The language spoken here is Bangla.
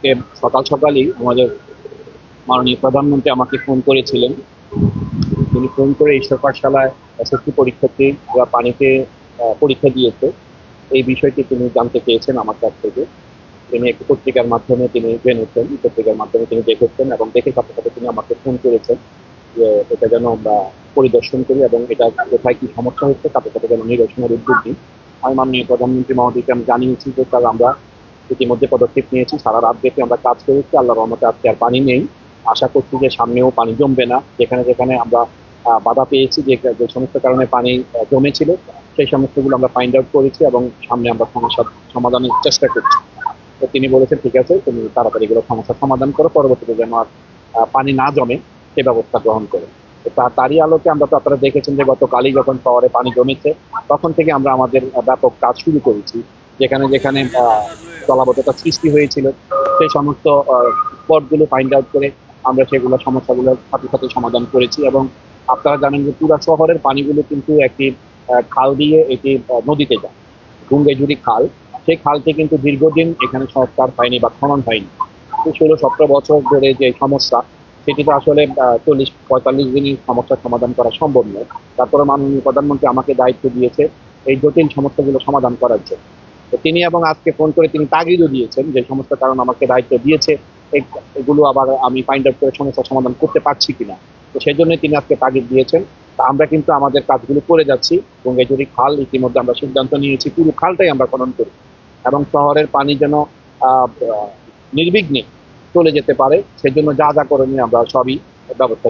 আজকে সকাল সকালই আমাদের মাননীয় প্রধানমন্ত্রী আমাকে ফোন করেছিলেন। তিনি ফোন করে ঈশ্বর পাঠশালায় এসএসসি পরীক্ষার্থী যারা পানিতে পরীক্ষা দিয়েছে এই বিষয়টি তিনি জানতে চেয়েছেন আমার কাছ থেকে। তিনি একটি পত্রিকার মাধ্যমে তিনি জেনেছেন, পত্রিকার মাধ্যমে তিনি দেখেছেন এবং দেখে সাথে সাথে তিনি আমাকে ফোন করেছেন যে এটা যেন আমরা পরিদর্শন করি এবং এটা কোথায় কি সমস্যা হচ্ছে সাথে সাথে যেন নিরসনের উদ্যোগ নিই। আমি মাননীয় প্রধানমন্ত্রী মহোদয়কে আমি জানিয়েছি যে স্যার আমরা ইতিমধ্যে পদক্ষেপ নিয়েছি, সারা রাত দেখে আমরা কাজ করেছি, আল্লাহর রহমতে আজকে আর পানি নেই। আশা করছি যে সামনেও পানি জমবে না। যেখানে যেখানে আমরা বাধা পেয়েছি, যে যে সমস্ত কারণে পানি জমেছিল সেই সমস্তগুলো আমরা ফাইন্ড আউট করেছি এবং সামনে আমরা সমস্যার সমাধানের চেষ্টা করছি। তো তিনি বলেছেন ঠিক আছে, তুমি তাড়াতাড়ি এগুলো সমস্যার সমাধান করো, পরবর্তীতে যেন আর পানি না জমে সে ব্যবস্থা গ্রহণ করে। তো তারই আলোকে আমরা তো আপনারা দেখেছেন যে গতকালই যখন শহরে পানি জমেছে তখন থেকে আমরা আমাদের ব্যাপক কাজ শুরু করেছি। যেখানে যেখানে জলাবদ্ধতা সৃষ্টি হয়েছিল সেই সমস্ত স্পটগুলো ফাইন্ড আউট করে আমরা সেগুলো সমস্যাগুলোর সাথে সাথে সমাধান করেছি। এবং আপনারা জানেন যে পুরো শহরের পানিগুলো কিন্তু একটি খাল দিয়ে এটি নদীতে যায়, গুঙ্গেজুরি খাল। সেই খালটি কিন্তু দীর্ঘদিন এখানে সংস্কার হয়নি বা খনন হয়নি। 16-17 বছর ধরে যে সমস্যা সেটি তো আসলে 40-45 দিনই সমস্যার সমাধান করা সম্ভব নয়। তারপরে মাননীয় প্রধানমন্ত্রী আমাকে দায়িত্ব দিয়েছে এই জটিল সমস্যাগুলো সমাধান করার জন্য। তো তিনি এবং আজকে ফোন করে তিনি তাগিদও দিয়েছেন যে সমস্ত কারণ আমাকে দায়িত্ব দিয়েছে এগুলো আবার আমি ফাইন্ড আউট করে সমস্যার সমাধান করতে পারছি কিনা। তো সেই জন্য তিনি আজকে তাগিদ দিয়েছেন। তা আমরা কিন্তু আমাদের কাজগুলো করে যাচ্ছি। গঙ্গাজুরি খাল ইতিমধ্যে আমরা সিদ্ধান্ত নিয়েছি পুরো খালটাই আমরা খনন করি এবং শহরের পানি যেন নির্বিঘ্নে চলে যেতে পারে সেজন্য যা যা করণীয় আমরা সবই ব্যবস্থা